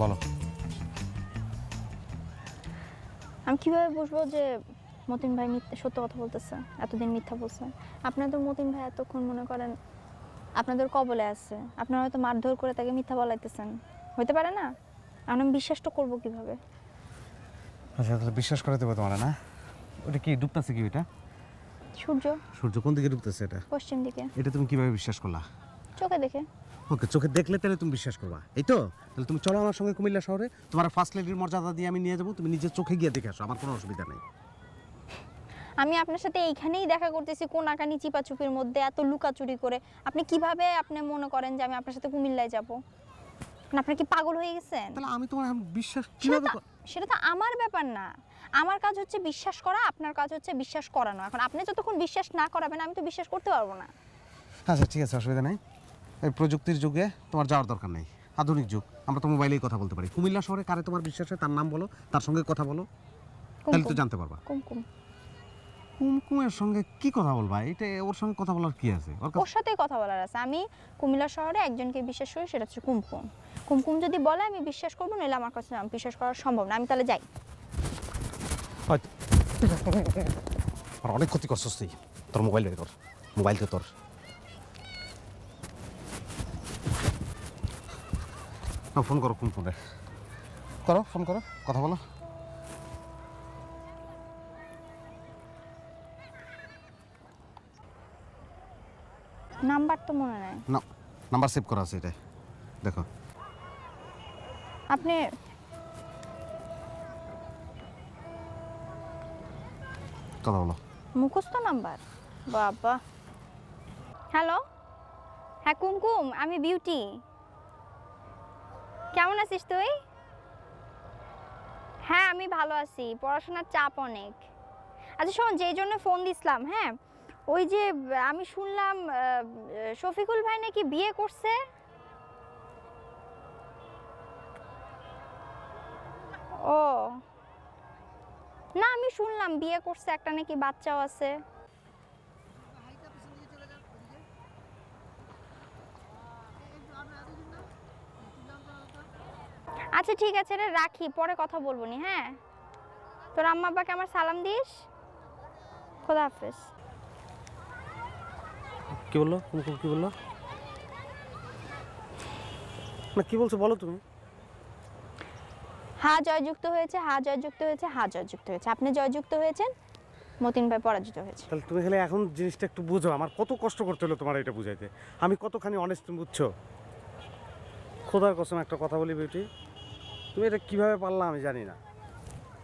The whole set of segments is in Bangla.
বলো। আমি কিভাবে বুঝবো যে মতিন ভাই সত্য কথা বলতেছে, এতদিন মিথ্যা বলছে? আপনাদের মতিন ভাই এতক্ষণ মনে করেন আপনাদের কবলে আছে, আপনারা হয়তো মারধর করে তাকে মিথ্যা বলাইতেছেন, হইতে পারে না? এখন আমি বিশ্বাসটা করবো কিভাবে? আচ্ছা তাহলে বিশ্বাস করে দেবো তোমার না? ওটা কি ডুবতেছে কি? ওইটা সূর্য। সূর্য কোন দিকে ডুবতেছে? এটা পশ্চিম দিকে। এটা তুমি কিভাবে বিশ্বাস করলা? চোখে দেখে। ওকে, চোখে দেখলে তাহলে তুমি বিশ্বাস করবা, এই তো? তাহলে তুমি চলো আমার সঙ্গে কুমিল্লা শহরে, তোমার ফার্স্ট লেডির মর্যাদা দিয়ে আমি নিয়ে যাবো, তুমি নিজের চোখে গিয়ে দেখে আসো, আমার কোনো অসুবিধা নেই। আমি আপনার সাথে এইখানেই দেখা করতেছি, কোনাকানি চিপাচুপির মধ্যে এত লুকাচুরি করে। আপনি কিভাবে আপনি মনে করেন যে আমি আপনার সাথে কুমিল্লায় যাব? আপনার কি পাগল হয়ে গেছেন? তাহলে আমি তোমার বিশ্বাস কিভাবে? সেটা তো আমার ব্যাপার না। আমার কাজ হচ্ছে বিশ্বাস করা, আপনার কাজ হচ্ছে বিশ্বাস করানো। এখন আপনি যতক্ষণ বিশ্বাস না করাবেন আমি তো বিশ্বাস করতে পারবো না। আচ্ছা ঠিক আছে, অসুবিধা নেই। এই প্রযুক্তির যুগে তোমার যাওয়ার দরকার নেই, আধুনিক যুগ, আমরা তো মোবাইলেই কথা বলতে পারি। কুমিল্লা শহরে কারে তোমার বিশ্বাস হয় তার নাম বলো, তার সঙ্গে কথা বলো, তাহলে তো জানতে পারবা। কুমকুম। কুমকুমের সঙ্গে কি কথা বলবা? এটা ওর সঙ্গে কথা বলার কি আছে? ওর সাথেই কথা বলার আছে। আমি কুমিল্লা শহরে একজনকে বিশ্বাস করি, সেটা হচ্ছে কুমকুম। কুমকুম যদি বলে আমি বিশ্বাস করবো, নাহলে আমার কাছে বিশ্বাস করা সম্ভব না। আমি তাহলে যাই। আর অনেক ক্ষতি করছিস তুই। তোর মোবাইল বের কর, মোবাইল তো তোর। ফোন করো কুমকুমে, করো ফোন করো, কথা বলো। নাম্বার তো মনে নাই। না, নাম্বার সেভ করা আছে, এটা দেখো। আপনি কথা বলো। মুখস্থ নাম্বার? বাবা। হ্যালো, হ্যাঁ কুমকুম, আমি বিউটি। কেমন আছিস তুই? হ্যাঁ আমি ভালো আছি, পড়াশোনার চাপ অনেক। আচ্ছা শোন, যেই জন্য ফোন দিছিলাম, হ্যাঁ ওই যে আমি শুনলাম শফিকুল ভাই নাকি বিয়ে করছে। ও না, আমি শুনলাম বিয়ে করছে, একটা নাকি বাচ্চাও আছে। আচ্ছা ঠিক আছে রে, রাখি, পরে কথা বলবো নি। হ্যাঁ, তোর আম্মা আব্বাকে আমার সালাম দিস। খোদা হাফেজ। কি বললো কুমকুম? কি বললো? না কি বলছো বলো তুমি। হা জয়যুক্ত হয়েছে, হা জয়যুক্ত হয়েছে, হা জয়যুক্ত হয়েছে। আপনি জয়যুক্ত হয়েছেন, মতিন ভাই পরাজিত হয়েছে। তাহলে তুমি খালি এখন জিনিসটা একটু বুঝো, আমার কত কষ্ট করতে হলো তোমার এটা বুঝাইতে। আমি কতখানি অনেস্ট, তুমি বুঝছো? খোদার কসম একটা কথা বলি বিউটি, তুমি এটা কিভাবে পারলা আমি জানি না।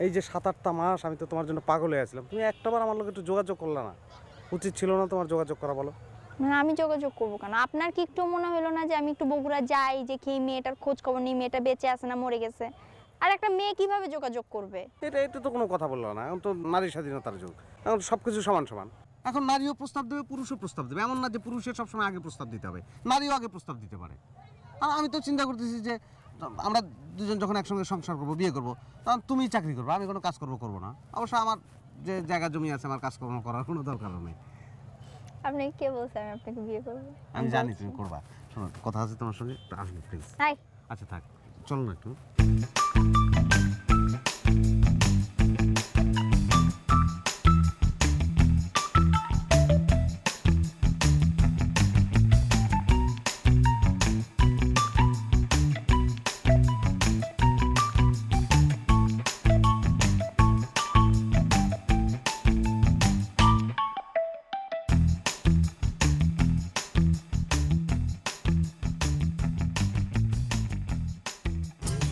এই যে 7-8টা মাস আমি তো তোমার জন্য পাগল হয়ে আসছিলাম, তুমি একটাবার আমার লোক একটু যোগাযোগ করলা না? উচিত ছিল না তোমার যোগাযোগ করা? বলো। মানে আমি যোগাযোগ করবো কেন? আপনার কি একটু মনে হলো না যে আমি একটু বগুড়া যাই, যে কি মেয়েটার খোঁজ খবর নিই, মেয়েটা বেঁচে আছে না মরে গেছে? আর একটা মেয়ে কিভাবে যোগাযোগ করবে? এটা তো কোনো কথা বললো না। এখন তো নারী স্বাধীনতার যুগ, এখন সব কিছু সমান সমান। এখন নারীও প্রস্তাব দেবে, পুরুষও প্রস্তাব দেবে। এমন না যে পুরুষের সবসময় আগে প্রস্তাব দিতে হবে, নারীও আগে প্রস্তাব দিতে পারে। আর আমি তো চিন্তা করতেছি যে আমরা দুজন যখন একসঙ্গে সংসার করবো, বিয়ে করবো, তখন তুমি চাকরি করবো, আমি কোনো কাজ করবো না। অবশ্য আমার যে জায়গা জমি আছে, আমার কাজকর্ম করার কোনো দরকারও নেই। আপনি কে বলছেন আমি আপনাকে বিয়ে করবো? আমি জানি তুমি করবা। শোনো, কথা আছে তোমার সঙ্গে, আসবে প্লিজ। আচ্ছা থাক, চলো না একটু।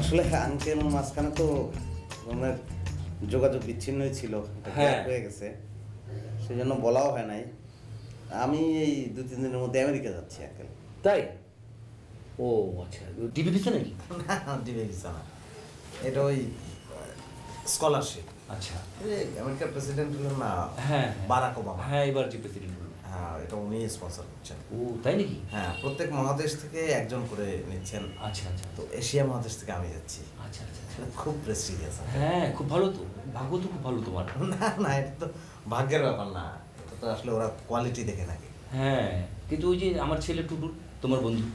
আসলে আঙ্কেল মাঝখানে তো ওনার যোগাযোগ বিচ্ছিন্নই ছিল, হয়ে গেছে, সেজন্য বলাও হয় নাই। আমি এই 2-3 দিনের মধ্যে আমেরিকা যাচ্ছি আঙ্কেল। তাই? ও আচ্ছা, ডিবি ভিসা নাকি? না ডিবি ভিসা না, এটা ওই স্কলারশিপ। আচ্ছা, আমেরিকার প্রেসিডেন্ট হলেন না, হ্যাঁ বারাক ওবামা। হ্যাঁ, এবার যে প্রেসিডেন্ট হলো। হ্যাঁ, এটা উনি স্পন্সর করছেন। ও তাই নাকি? হ্যাঁ, প্রত্যেক মহাদেশ থেকে একজন করে নিচ্ছেন। আচ্ছা আচ্ছা, তো এশিয়া মহাদেশ থেকে আমি যাচ্ছি। আচ্ছা আচ্ছা, খুব প্রেস্টিজিয়াস। হ্যাঁ খুব ভালো তো, ভাগ্য তো খুব ভালো তোমার। না না, এটা তো ভাগ্যের ব্যাপার না, এটা তো আসলে ওরা কোয়ালিটি দেখে নাকি। হ্যাঁ, কিন্তু ওই যে আমার ছেলে টুটুল, তোমার বন্ধু,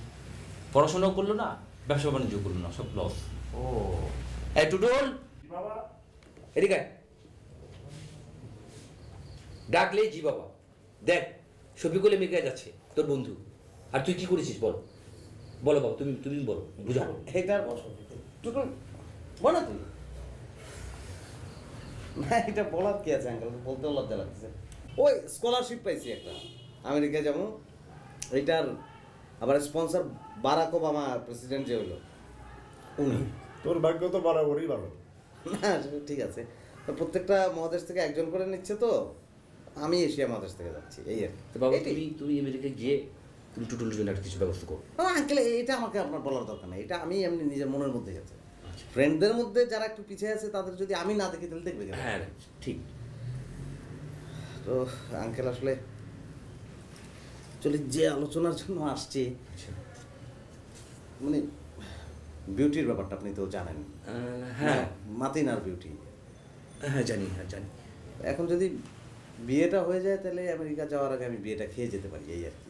পড়াশোনাও করলো না, ব্যবসা বাণিজ্য করলো না, সব লস। ও এই টুটুল, এদিকে আয়। ডাকলে জি বাবা। দেখ শফিকুল আমেরিকায় যাচ্ছে, তোর বন্ধু। আর তুই কি করেছিস বল, বলো বাবা, তুমি তুমি বলো, বুঝাও। এটার টুটুল বলো তুই। না এটা বলার কি আছে আঙ্কেল, বলতেও লজ্জা লাগতেছে। ওই স্কলারশিপ পাইছি একটা, আমেরিকা যাবো। এইটার আবার স্পন্সর বারাক ওবামা, প্রেসিডেন্ট যে হলো উনি। তোর ভাগ্য তো বরাবরই ভালো। না সেটা ঠিক আছে, তো প্রত্যেকটা মহাদেশ থেকে একজন করে নিচ্ছে, তো আমি এশিয়া মহাদেশ থেকে যাচ্ছি এই আর কি। তো বাবা এটাই। তুমি আমেরিকায় গিয়ে তুমি টুটুলের জন্য একটা কিছু ব্যবস্থা করো। আঙ্কেল এটা আমাকে আপনার বলার দরকার নেই, এটা আমি এমনি নিজের মনের মধ্যে গেছে। ফ্রেন্ডদের মধ্যে যারা একটু পিছিয়ে আছে তাদের যদি আমি না দেখি তাহলে দেখবে কেন? হ্যাঁ ঠিক। তো আঙ্কেল আসলে চলে যে আলোচনার জন্য আসছে, মানে বিউটির ব্যাপারটা আপনি তো জানেন। হ্যাঁ মাতিনার বিউটি। হ্যাঁ জানি, হ্যাঁ জানি। এখন যদি বিয়েটা হয়ে যায় তাহলে আমেরিকা যাওয়ার আগে আমি বিয়েটা খেয়ে যেতে পারি এই আর কি।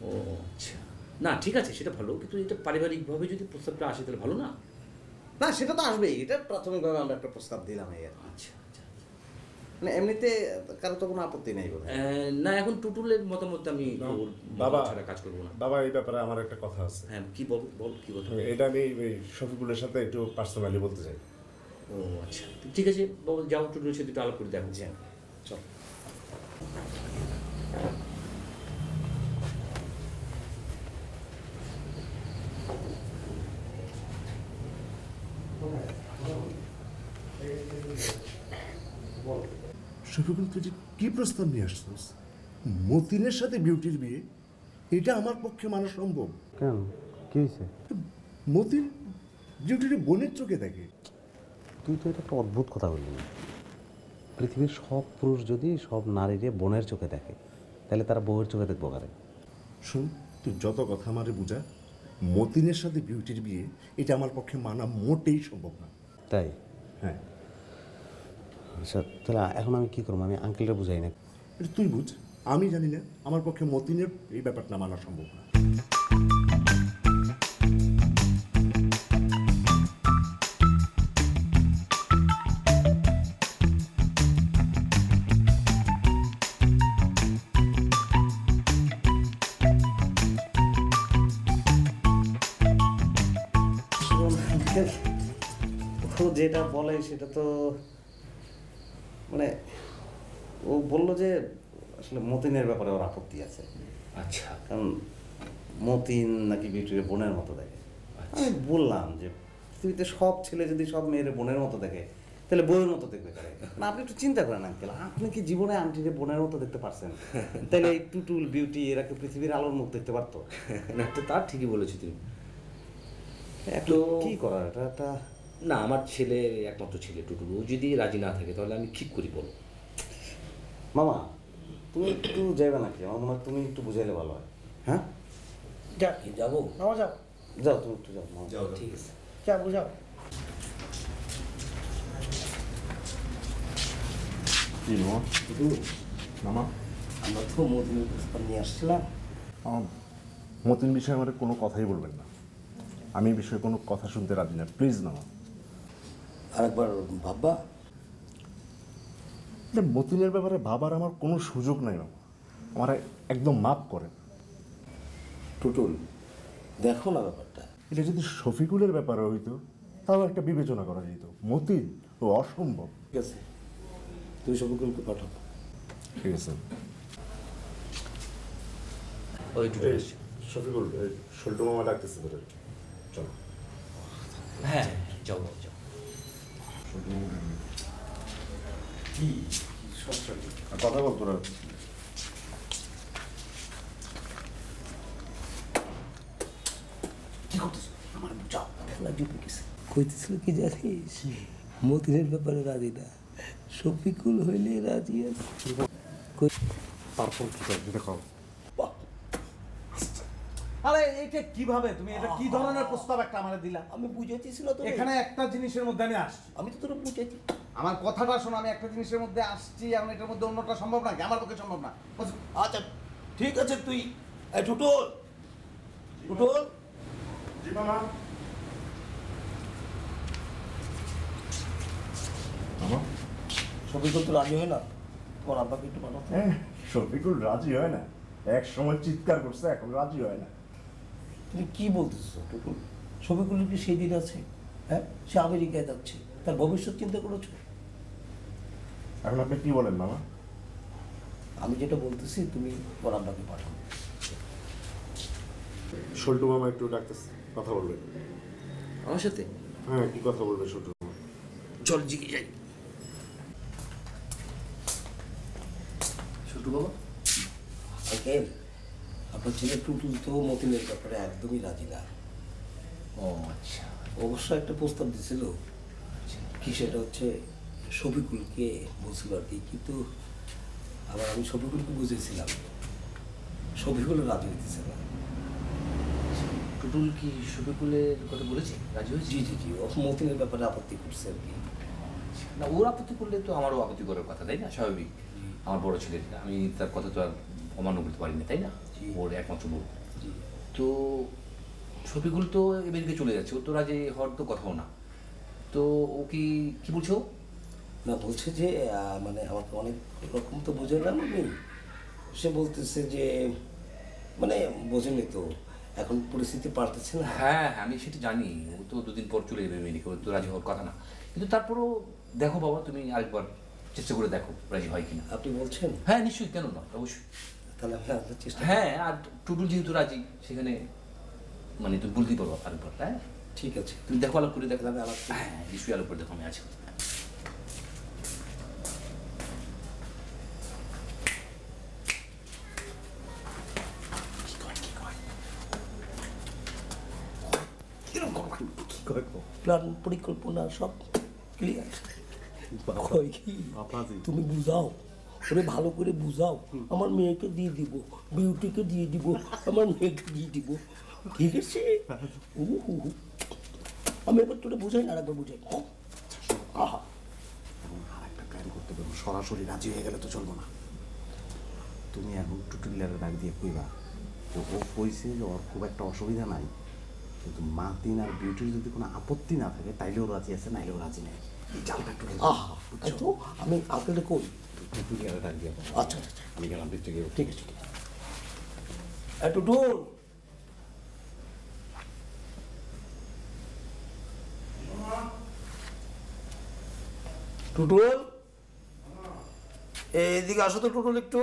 ও আচ্ছা, না ঠিক আছে, সেটা ভালো, কিন্তু এটা পারিবারিকভাবে যদি প্রস্তাবটা আসে তাহলে ভালো না? না সেটা তো আসবেই, এটা প্রাথমিকভাবে আমরা একটা প্রস্তাব দিলাম এই আর কি। আচ্ছা আচ্ছা। মানে এমনিতে কারো তো কোনো আপত্তি নেই বোধ হয়। না এখন টুটুলের মতামত আমি ওর বাবা ছাড়া কাজ করবো না। বাবা এই ব্যাপারে আমার একটা কথা আছে। হ্যাঁ কি বল বল, কি বল। এটা আমি ওই শফিকুলের সাথে একটু পার্সোনালি বলতে চাই। ও আচ্ছা ঠিক আছে বাবা, যাও টুটুলের সাথে একটু আলাপ করে দেখো। চল। শফিকুল তুই যে কি প্রস্তাব নিয়ে আসছিস? মতিনের সাথে বিউটির বিয়ে, এটা আমার পক্ষে মানা সম্ভব? কেন, কি হয়েছে? মতিন বিউটির বোনের চোখে দেখে। তুই তো এটা একটা অদ্ভুত কথা বললি না। পৃথিবীর সব পুরুষ যদি সব নারীরে বোনের চোখে দেখে তাহলে তারা বউয়ের চোখে দেখবো কারে? শোন, তুই যত কথা আমারে বুঝা, মতিনের সাথে বিউটির বিয়ে এটা আমার পক্ষে মানা মোটেই সম্ভব না। তাই? হ্যাঁ, আচ্ছা তাহলে এখন আমি কী করবো? আমি আঙ্কেলটা বুঝাই না। এটা তুই বুঝ, আমি জানি না। আমার পক্ষে মতিনের এই ব্যাপারটা মানা সম্ভব না। ও যেটা বলে সেটা তো মানে ও বললো যে আসলে মতিনের ব্যাপারে ওর আপত্তি আছে। আচ্ছা কারণ মতিন নাকি বিউটির বোনের মতো দেখে। আমি বললাম যে পৃথিবীতে সব ছেলে যদি সব মেয়ের বোনের মতো দেখে তাহলে বউয়ের মতো দেখবে কারে? না আপনি একটু চিন্তা করেন আঙ্কেল, আপনি কি জীবনে আন্টিরে বোনের মতো দেখতে পারছেন? তাহলে এই টুটুল বিউটি এরা কি পৃথিবীর আলোর মুখ দেখতে পারতো? না তো তার ঠিকই বলেছি তুমি। একটু কি করার, এটা একটা না আমার ছেলে একমাত্র ছেলে টুটুল, ও যদি রাজি না থাকে তাহলে আমি ঠিক করি বলো। মামা তুমি একটু যাবে নাকি? আমার মনে হয় তুমি একটু বুঝাইলে ভালো হয়। হ্যাঁ যাবো। যাও, তুমি একটু যাও মামা। যাও ঠিক আছে। কি মামা? আমরা তো মতিনের প্রস্তাব নিয়ে আসছিলাম। মতিন বিষয়ে আমার কোনো কথাই বলবেন না। আমি এই বিষয়ে কোনো কথা শুনতে রাজি না, প্লিজ না। আরেকবার ভাববা। মতিনের ব্যাপারে ভাবার আমার কোনো সুযোগ নাই মামা, আমার একদম মাফ করেন। টুটুল দেখো না ব্যাপারটা। এটা যদি শফিকুলের ব্যাপারে হইতো তাও একটা বিবেচনা করা যেত। মতিন ও অসম্ভব। ঠিক আছে, তুমি শফিকুলকে পাঠাও। ঠিক আছে ওই টুটুল এসছে। শফিকুল, সল্টু মামা ডাকতেছে তোরে, চলো। হ্যাঁ যাও বাবা, যাও। কি কথা বল তোরা? কি করতেছ? আমার যাও খেলা জুটে গেছে। কইতেছিল কি জানিস, মতিনের ব্যাপারে রাজি না, শফিকুল হইলে রাজি আছে। তারপর কি করবি দেখাও। আরে এটা কিভাবে তুমি এটা কি ধরনের প্রস্তাব একটা আমারে দিলা? আমি বুঝাইতেছিল তো, এখানে একটা জিনিসের মধ্যে আমি আসছি। আমি তো তোরা বুঝাইছি। আমার কথাটা শোনো, আমি একটা জিনিসের মধ্যে আসছি, এখন এটার মধ্যে অন্যটা সম্ভব নাকি? আমার পক্ষে সম্ভব না। আচ্ছা ঠিক আছে, তুই টুটুল টুটুল জি মামা। শফিকুল তো রাজি হয় না, তোমার আব্বাকে একটু পাঠাও। হ্যাঁ, শফিকুল রাজি হয় না, এক সময় চিৎকার করছে, এখন রাজি হয় না। তুমি কি বলতেছো টুকুল? শফিকুলের কি সেই দিন আছে? হ্যাঁ, সে আমেরিকায় যাচ্ছে, তার ভবিষ্যৎ চিন্তা করেছো? এখন আপনি কি বলেন মামা? আমি যেটা বলতেছি তুমি তোমার আব্বাকে পাঠাও। সল্টু মামা একটু ডাকতেছে, কথা বলবে। আমার সাথে হ্যাঁ, কি কথা বলবে সল্টু মামা? চল জিগে যাই। ছোটু বাবা, আঙ্কেল, আপনার ছেলে টুটুল তো মতিনের ব্যাপারে একদমই রাজি না। ও আচ্ছা, অবশ্য একটা প্রস্তাব দিছিল, কি সেটা হচ্ছে শফিকুলকে বলছিল আর কি, কিন্তু আবার আমি শফিকুলকে বুঝেছিলাম, শফিকুল রাজি হইতেছে না। টুটুল কি শফিকুলের কথা বলেছে, রাজি হয়েছে? জি জি জি, ও মতিনের ব্যাপারে আপত্তি করছে আর কি। না, ওর আপত্তি করলে তো আমারও আপত্তি করার কথা, তাই না? স্বাভাবিক, আমার বড় ছেলে, আমি তার কথা তো আর অমান্য করতে পারি না, তাই না? জি। ওর একমাত্র বউ। জি, তো শফিকুল তো আমেরিকা চলে যাচ্ছে, ও তো রাজি হওয়ার তো কথাও না। তো ও কি বলছো? না বলছে যে মানে আমাকে অনেক রকম তো বোঝালাম আমি, সে বলতেছে যে মানে বোঝেনি তো, এখন পরিস্থিতি পাল্টেছে না। হ্যাঁ, আমি সেটা জানি, ও তো দুদিন পর চলে যাবে আমেরিকা, ও তো রাজি হওয়ার কথা না। কিন্তু তারপরও দেখো বাবা, তুমি আরেকবার চেষ্টা করে দেখো রাজি হয় কিনা। আপনি বলছেন? হ্যাঁ নিশ্চয়ই, কেন না, অবশ্যই। তাহলে আমি আপনার চেষ্টা হ্যাঁ, আর টুটুল যেহেতু রাজি, সেখানে মানে তুমি বলতেই পারো আরেকবার, হ্যাঁ ঠিক আছে। তুমি দেখো, আলাপ করে দেখো। আমি আলাপ করি। হ্যাঁ নিশ্চয়ই আলাপ করে দেখো, আমি আছি। প্ল্যান পরিকল্পনা সব ক্লিয়ার। কয় কি তুমি বুঝাও, ওরে ভালো করে বুঝাও, আমার মেয়েকে দিয়ে দিব, বিউটিকে দিয়ে দিব, আমার মেয়েকে দিয়ে দিব, ঠিক আছে? আমি এবার তোরে বুঝাই না, আরেকবার বুঝাই। আহা, আর একটা প্ল্যান করতে পারবো, সরাসরি রাজি হয়ে গেলে তো চলবো না। তুমি এখন টুটুলিয়ারের ডাক দিয়ে কইবা যে ও কইছে যে ওর খুব একটা অসুবিধা নাই, কিন্তু মাতিন আর বিউটির যদি কোনো আপত্তি না থাকে তাইলেও রাজি আছে, নাইলেও রাজি নেই। এই জালটা একটু আহা, তো আমি আঙ্কেলটা কই? টুটুলিয়ারের ডাক দিয়ে আচ্ছা আচ্ছা, আমি গেলাম দেখতে গিয়ে। ঠিক আছে ঠিক আছে। একটু ডোর টুটুল, এদিকে আসো তো টুটুল একটু।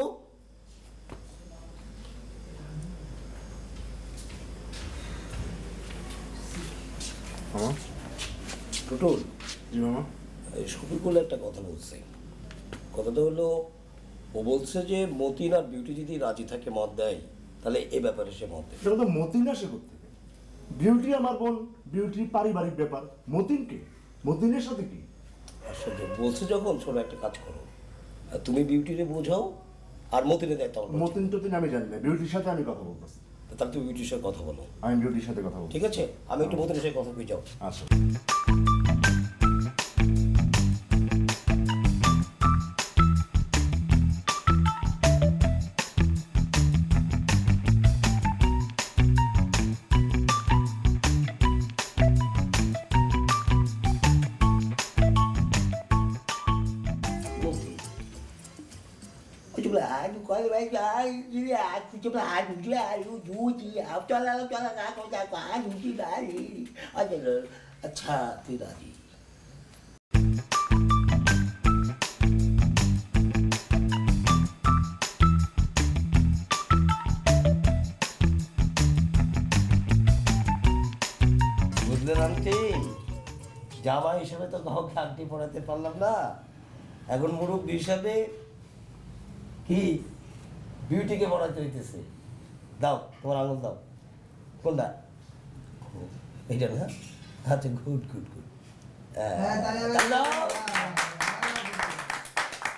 মামা? টুটুল, জি মামা? এই শফিকুল একটা কথা বলছে। কথাটা হলো, ও বলছে যে মতিন আর বিউটি যদি রাজি থাকে, মত দেয়, তাহলে এ ব্যাপারে সে মত দেয়। এটা তো মতিন আসে করতে, বিউটি আমার বোন, বিউটির পারিবারিক ব্যাপার, মতিনকে, মতিনের সাথে কি? আসলে বলছে যখন, শোনো একটা কাজ করো, আর তুমি বিউটিরে বোঝাও আর মতিনে দেয় তখন। মতিন টতিন আমি জানি না, বিউটির সাথে আমি কথা বলতেছি। তাহলে তুমি বিউটির সাথে কথা বলো, আমি বিউটির সাথে কথা বলছি। ঠিক আছে? আমি একটু মতিনের সাথে কথা কই যাও। আচ্ছা। Coi bây giờ như là chúng ta đủ là đủ gì học cho là cả con trai quả đủ gì đã đi ở đây là अच्छा thì là gì বুঝলেন আন্টি, জামা হিসেবে তো কাউকে আন্টি পড়াতে পারলাম না, এখন মুরব্বী হিসাবে কি বিউটিকে পড়াতে হইতেছে। দাও তোমার আঙুল দাও, কোনটা? এইটা না? আচ্ছা, গুড গুড গুড।